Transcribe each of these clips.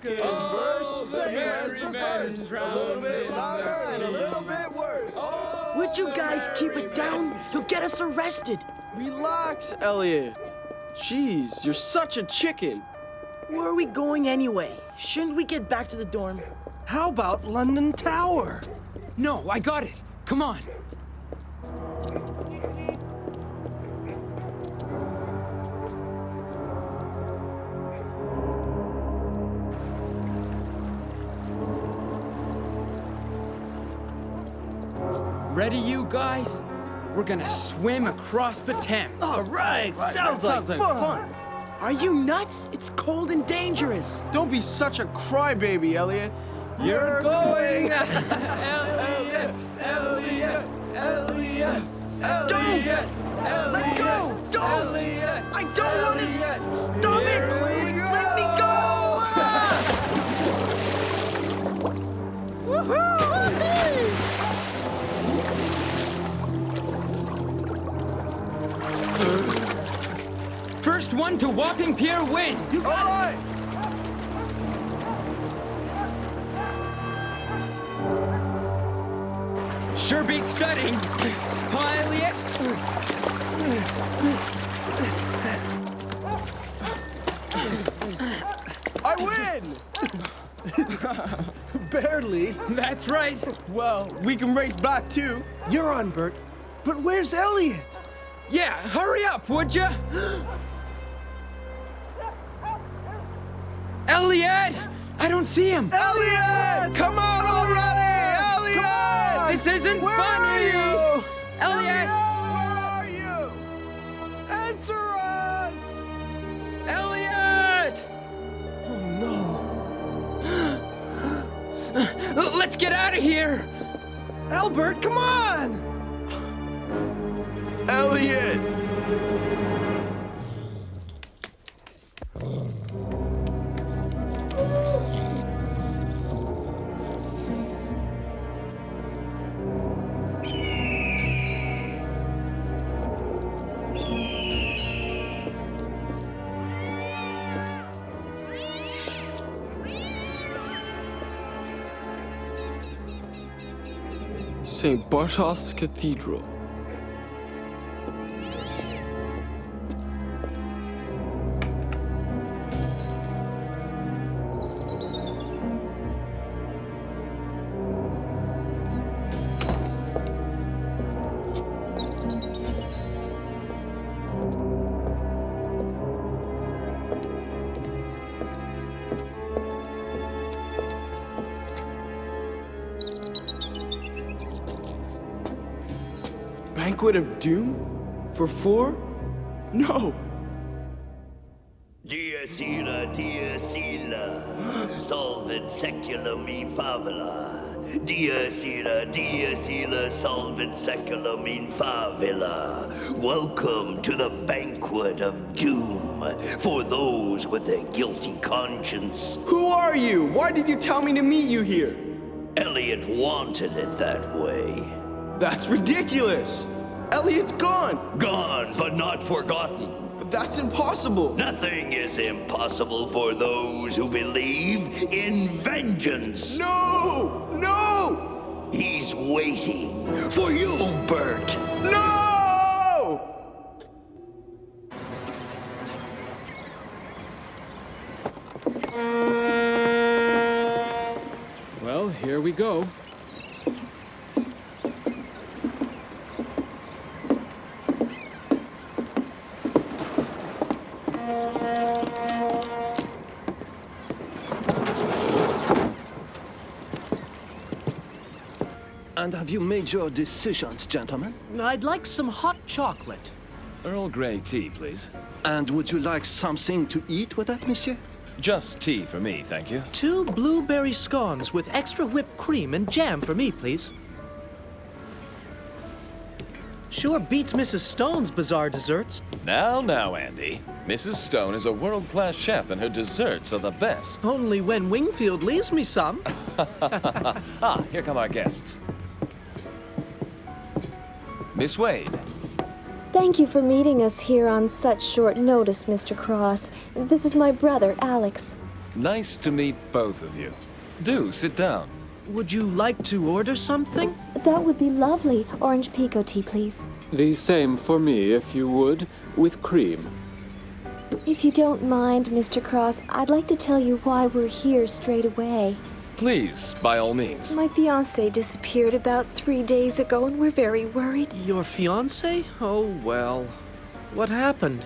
good. First, same as the first. A little bit louder and a little bit worse. Would you guys keep it down? You'll get us arrested. Relax, Elliot. Jeez, you're such a chicken. Where are we going anyway? Shouldn't we get back to the dorm? How about London Tower? No, I got it. Come on. Ready, you guys? We're gonna swim across the Thames. All right, sounds like fun. Are you nuts? It's cold and dangerous. Don't be such a crybaby, Elliot. You're going! Elliot, Elliot, Elliot, Don't! Elliot, Let go! Don't! Elliot, I don't want to! Stop it! Let me go! First one to Walking Pier wins! All right. Sure beats studying. Huh, Elliot? I win! Barely. That's right. Well, we can race back too. You're on, Bert. But where's Elliot? Yeah, hurry up, would ya? Elliot! I don't see him. Elliot! Come on already! Elliot! This isn't Where funny. are you? Elliot! Where are you? Answer us! Elliot! Oh, no. Let's get out of here. Albert, come on! Elliot! St. Barthol's Cathedral. Banquet of Doom? For 4? No! Dia Sila, solvet seculum in favela. Dia Sila, solvet seculum in favela. Welcome to the Banquet of Doom for those with a guilty conscience. Who are you? Why did you tell me to meet you here? Elliot wanted it that way. That's ridiculous! Elliot's gone! Gone, but not forgotten. But that's impossible! Nothing is impossible for those who believe in vengeance. No! No! He's waiting for you, Bert. No! Well, here we go. And have you made your decisions, gentlemen? I'd like some hot chocolate. Earl Grey tea, please. And would you like something to eat with that, monsieur? Just tea for me, thank you. 2 blueberry scones with extra whipped cream and jam for me, please. Sure beats Mrs. Stone's bizarre desserts. Now, Andy. Mrs. Stone is a world-class chef and her desserts are the best. Only when Wingfield leaves me some. Ah, here come our guests. Miss Wade. Thank you for meeting us here on such short notice, Mr. Cross. This is my brother, Alex. Nice to meet both of you. Do sit down. Would you like to order something? That would be lovely. Orange pico tea, please. The same for me, if you would, with cream. If you don't mind, Mr. Cross, I'd like to tell you why we're here straight away. Please, by all means. My fiancé disappeared about 3 days ago, and we're very worried. Your fiancé? Oh, well. What happened?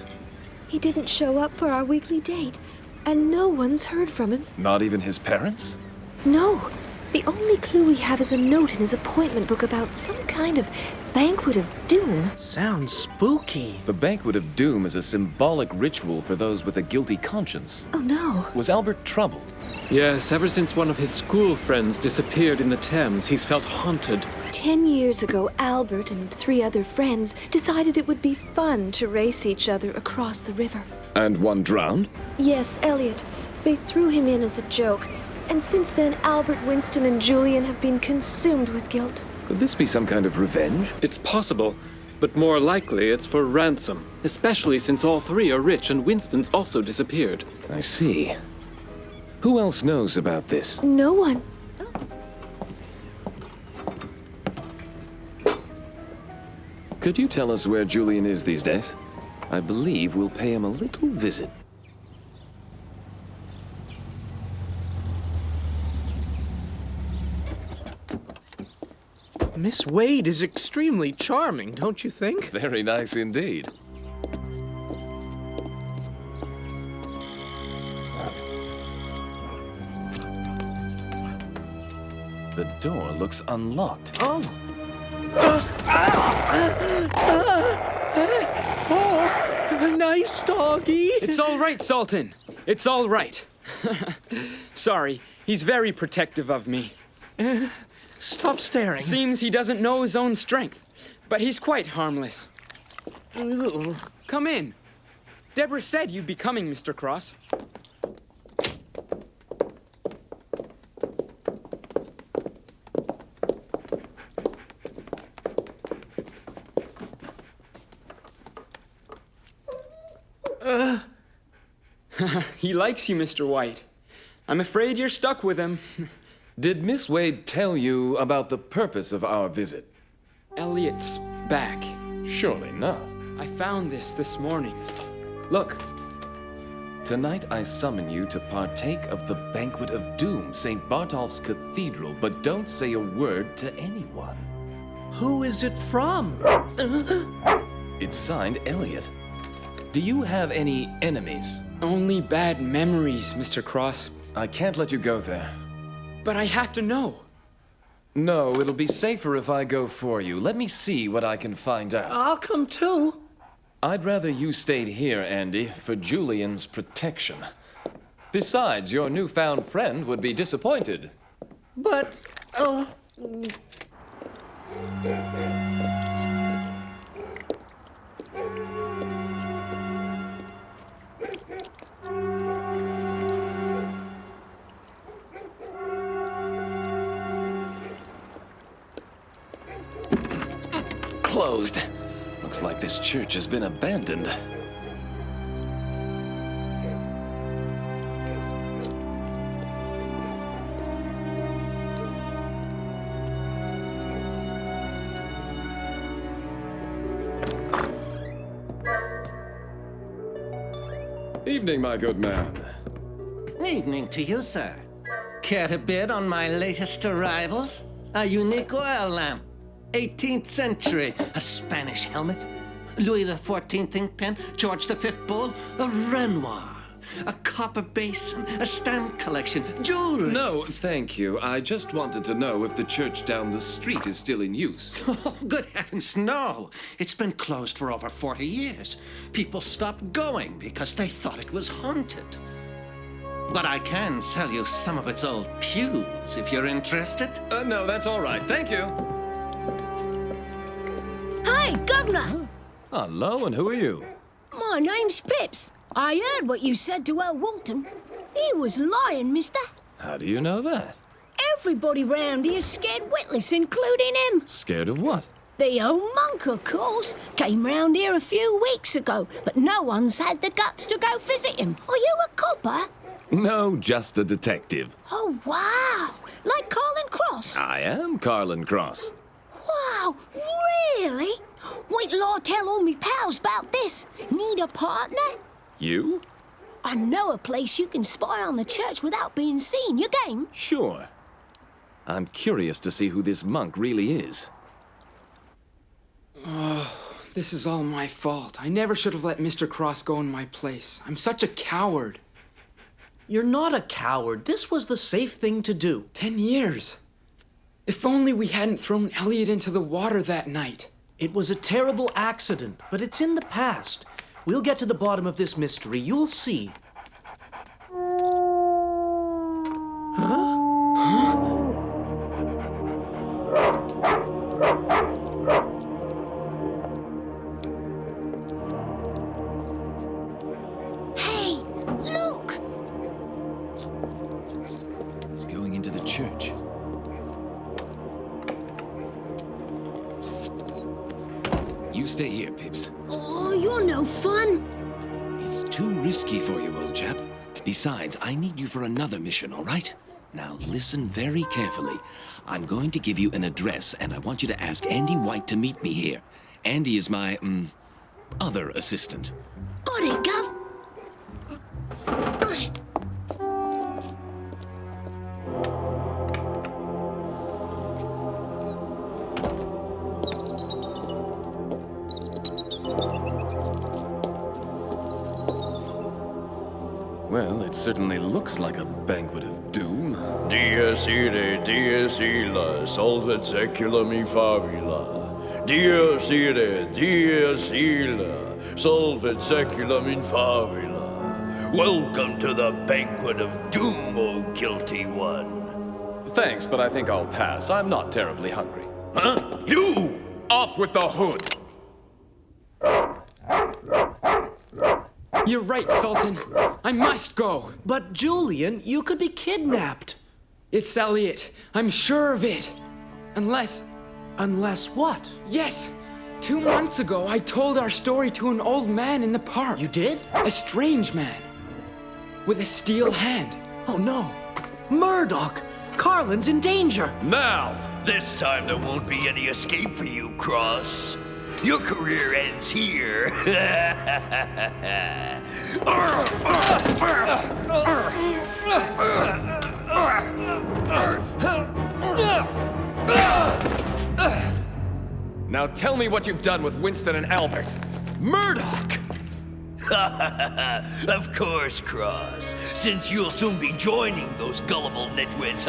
He didn't show up for our weekly date, and no one's heard from him. Not even his parents? No. The only clue we have is a note in his appointment book about some kind of Banquet of Doom. Sounds spooky. The Banquet of Doom is a symbolic ritual for those with a guilty conscience. Oh, no. Was Albert troubled? Yes, ever since one of his school friends disappeared in the Thames, he's felt haunted. 10 years ago, Albert and 3 other friends decided it would be fun to race each other across the river. And one drowned? Yes, Elliot. They threw him in as a joke. And since then, Albert, Winston, and Julian have been consumed with guilt. Could this be some kind of revenge? It's possible, but more likely it's for ransom, especially since all 3 are rich and Winston's also disappeared. I see. Who else knows about this? No one. Could you tell us where Julian is these days? I believe we'll pay him a little visit. Miss Wade is extremely charming, don't you think? Very nice indeed. The door looks unlocked. Oh. Nice doggy. It's all right, Sultan. It's all right. Sorry, he's very protective of me. Stop staring. Seems he doesn't know his own strength, but he's quite harmless. Come in. Deborah said you'd be coming, Mr. Cross. He likes you, Mr. White. I'm afraid you're stuck with him. Did Miss Wade tell you about the purpose of our visit? Elliot's back. Surely not. I found this morning. Look. Tonight I summon you to partake of the Banquet of Doom, St. Bartolph's Cathedral, but don't say a word to anyone. Who is it from? It's signed Elliot. Do you have any enemies? Only bad memories, Mr. Cross. I can't let you go there. But I have to know. No, it'll be safer if I go for you. Let me see what I can find out. I'll come too. I'd rather you stayed here, Andy, for Julian's protection. Besides, your newfound friend would be disappointed. But, Closed. Looks like this church has been abandoned. Evening, my good man. Evening to you, sir. Care to bid on my latest arrivals? A unique oil lamp. 18th century. A Spanish helmet. Louis XIV ink pen. George V bowl. A Renoir. A copper basin. A stamp collection. Jewelry. No, thank you. I just wanted to know if the church down the street is still in use. Oh, good heavens, no. It's been closed for over 40 years. People stopped going because they thought it was haunted. But I can sell you some of its old pews if you're interested. No, that's all right. Thank you. Hey, Governor! Hello, and who are you? My name's Pips. I heard what you said to Earl Walton. He was lying, mister. How do you know that? Everybody round here's scared witless, including him. Scared of what? The old monk, of course, came round here a few weeks ago, but no one's had the guts to go visit him. Are you a copper? No, just a detective. Oh, wow! Like Carland Cross. I am Carland Cross. Wow, really? Wait till I tell all me pals about this. Need a partner? You? I know a place you can spy on the church without being seen. You game? Sure. I'm curious to see who this monk really is. Oh, this is all my fault. I never should have let Mr. Cross go in my place. I'm such a coward. You're not a coward. This was the safe thing to do. 10 years. If only we hadn't thrown Elliot into the water that night. It was a terrible accident, but it's in the past. We'll get to the bottom of this mystery. You'll see. Huh? Hey, look! He's going into the church. You stay here, Pips. Oh, you're no fun. It's too risky for you, old chap. Besides, I need you for another mission, all right? Now listen very carefully. I'm going to give you an address, and I want you to ask Andy White to meet me here. Andy is my, other assistant. Got it, Gov. Well, it certainly looks like a banquet of doom. Dies irae, dies illa, solvet saeculum in favilla. Dies irae, dies illa, solvet saeculum in favilla. Welcome to the Banquet of Doom, O guilty one. Thanks, but I think I'll pass. I'm not terribly hungry. Huh? You! Off with the hood! You're right, Sultan. I must go. But Julian, you could be kidnapped. It's Elliot. I'm sure of it. Unless... Unless what? Yes. 2 months ago, I told our story to an old man in the park. You did? A strange man. With a steel hand. Oh no. Murdoch! Carland's in danger. Now! This time there won't be any escape for you, Cross. Your career ends here. Now tell me what you've done with Winston and Albert. Murdoch! Of course, Cross, since you'll soon be joining those gullible nitwits.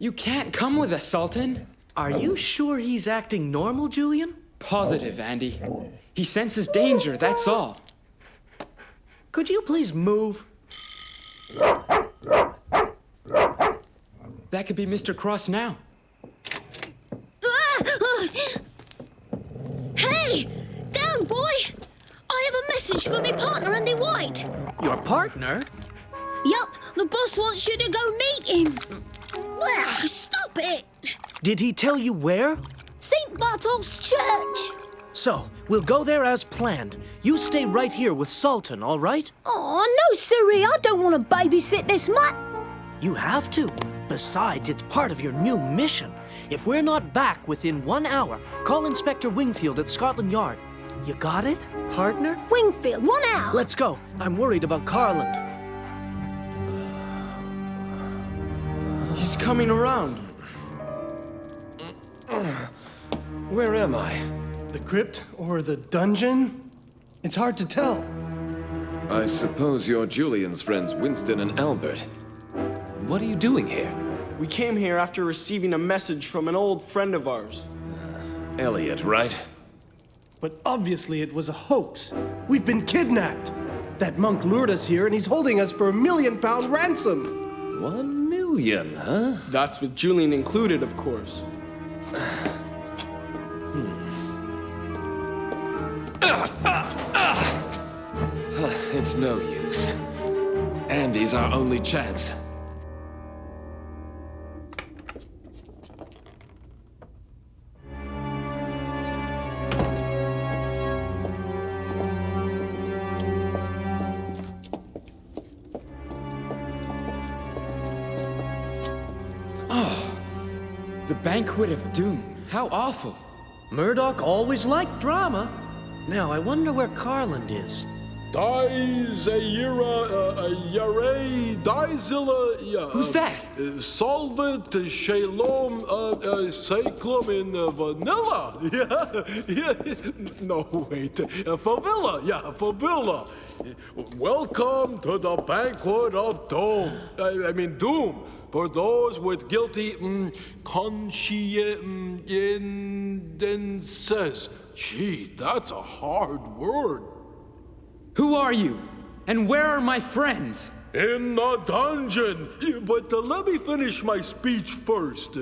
You can't come with us, Sultan. Are you sure he's acting normal, Julian? Positive, Andy. He senses danger, that's all. Could you please move? That could be Mr. Cross now. Hey! Down, boy! I have a message for me partner, Andy White. Your partner? Yup, the boss wants you to go meet him. Stop it! Did he tell you where? St. Bartol's Church. So, we'll go there as planned. You stay right here with Sultan, all right? Oh, no, sirree, I don't want to babysit this mutt. You have to. Besides, it's part of your new mission. If we're not back within 1 hour, call Inspector Wingfield at Scotland Yard. You got it, partner? Wingfield, 1 hour. Let's go. I'm worried about Carland. He's coming around. Where am I? The crypt or the dungeon? It's hard to tell. I suppose you're Julian's friends Winston and Albert. What are you doing here? We came here after receiving a message from an old friend of ours. Elliot, right? But obviously it was a hoax. We've been kidnapped. That monk lured us here and he's holding us for £1 million ransom. 1 million, huh? That's with Julian included, of course. It's no use. Andy's our only chance. The Banquet of Doom. How awful. Murdoch always liked drama. Now, I wonder where Carland is. Who's that? Solvent, shalom, cyclum in vanilla. Yeah. No, wait. Favilla. Yeah, favilla. Welcome to the Banquet of Doom. I mean, Doom. For those with guilty consciences. Gee, that's a hard word. Who are you? And where are my friends? In the dungeon. But let me finish my speech first.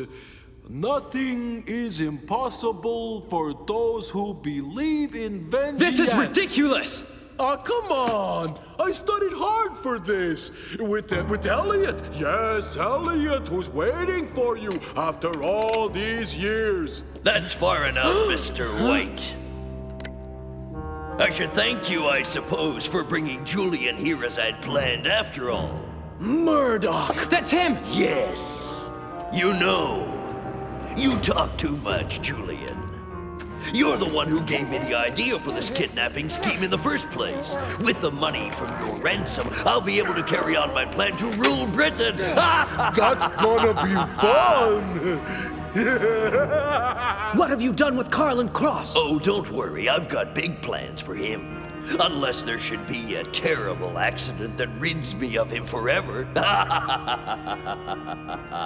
Nothing is impossible for those who believe in vengeance. This is ridiculous! Oh, come on! I studied hard for this. With Elliot. Yes, Elliot, who's waiting for you after all these years. That's far enough, Mr. White. I should thank you, I suppose, for bringing Julian here as I'd planned after all. Murdoch! That's him! Yes. You know. You talk too much, Julian. You're the one who gave me the idea for this kidnapping scheme in the first place. With the money from your ransom, I'll be able to carry on my plan to rule Britain. That's gonna be fun! What have you done with Carland Cross? Oh, don't worry. I've got big plans for him. Unless there should be a terrible accident that rids me of him forever.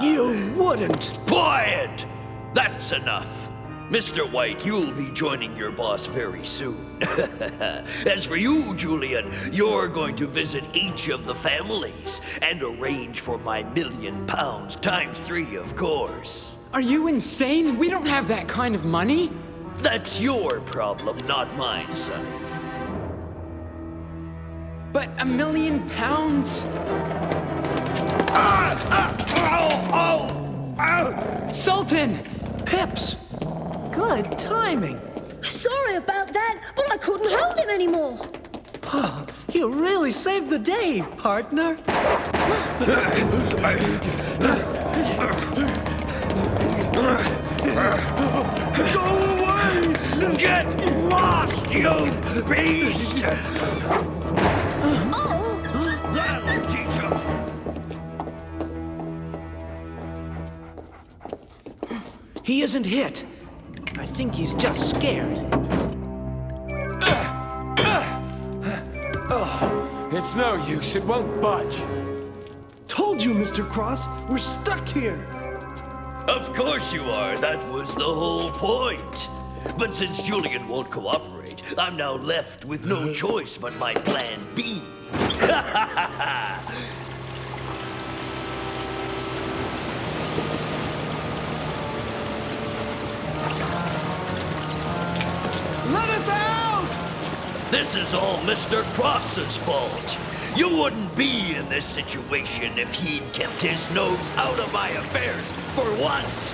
You wouldn't! Quiet! That's enough. Mr. White, you'll be joining your boss very soon. As for you, Julian, you're going to visit each of the families and arrange for my £1,000,000 ×3, of course. Are you insane? We don't have that kind of money. That's your problem, not mine, Sonny. But £1,000,000? Sultan! Pips! Good timing. Sorry about that, but I couldn't hold him anymore. You really saved the day, partner. Go away! Get lost, you beast! That'll teach him. He isn't hit. I think he's just scared. It's no use. It won't budge. Told you, Mr. Cross, we're stuck here. Of course you are. That was the whole point. But since Julian won't cooperate, I'm now left with no choice but my plan B. Let us out! This is all Mr. Cross's fault. You wouldn't be in this situation if he'd kept his nose out of my affairs for once.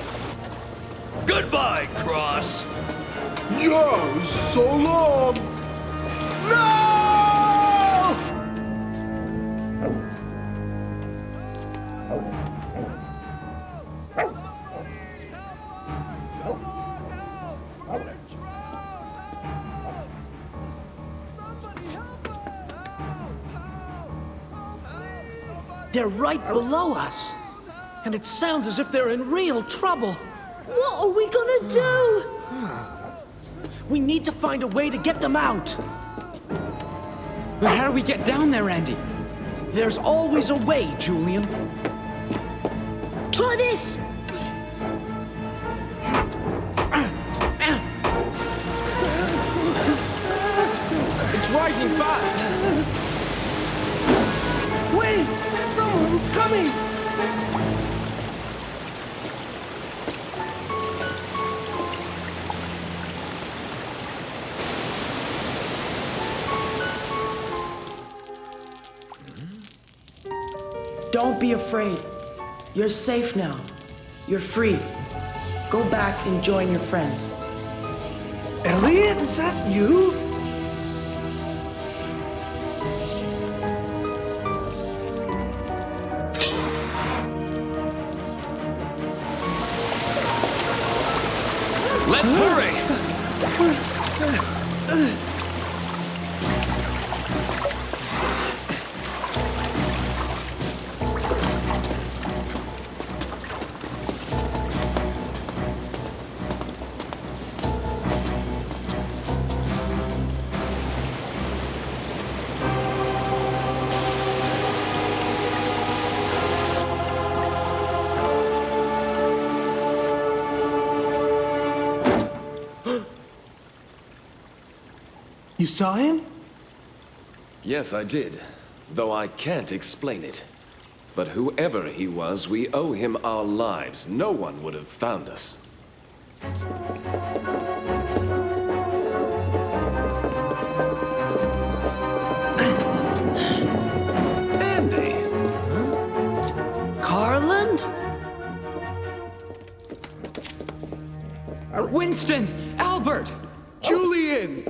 Goodbye, Cross. Yeah, so long. No! They're right below us. And it sounds as if they're in real trouble. What are we gonna do? We need to find a way to get them out. But how do we get down there, Andy? There's always a way, Julian. Try this. It's rising fast. Wait! Someone's coming! Don't be afraid. You're safe now. You're free. Go back and join your friends. Elliot, is that you? Let's hurry! You saw him? Yes, I did. Though I can't explain it. But whoever he was, we owe him our lives. No one would have found us. Andy! Carland? Winston! Albert! Julian!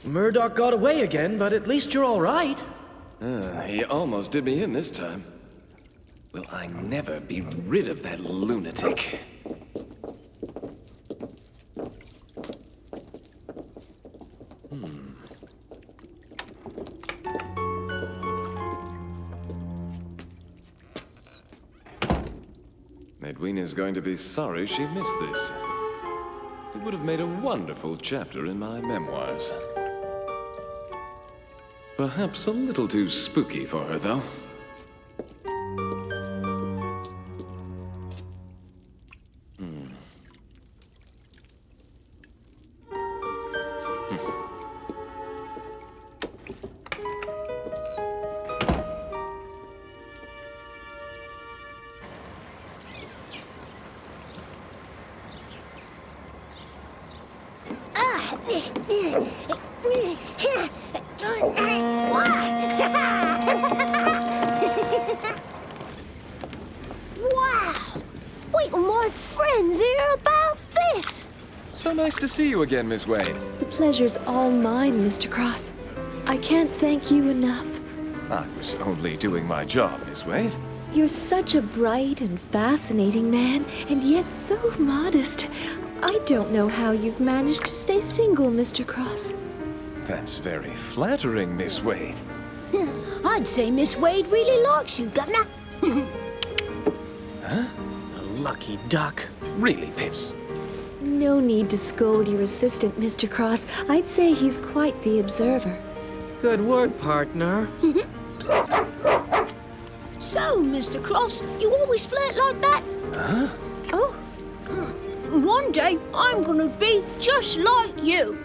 Murdoch got away again, but at least you're all right. He almost did me in this time. Will I never be rid of that lunatic? Edwina's going to be sorry she missed this. It would have made a wonderful chapter in my memoirs. Perhaps a little too spooky for her, though. Wow! Wait till my friends hear about this! So nice to see you again, Miss Wade. The pleasure's all mine, Mr. Cross. I can't thank you enough. I was only doing my job, Miss Wade. You're such a bright and fascinating man, and yet so modest. I don't know how you've managed to stay single, Mr. Cross. That's very flattering, Miss Wade. I'd say Miss Wade really likes you, Governor. A lucky duck. Really, Pips? No need to scold your assistant, Mr. Cross. I'd say he's quite the observer. Good work, partner. So, Mr. Cross, you always flirt like that? Huh? Oh. One day, I'm gonna be just like you.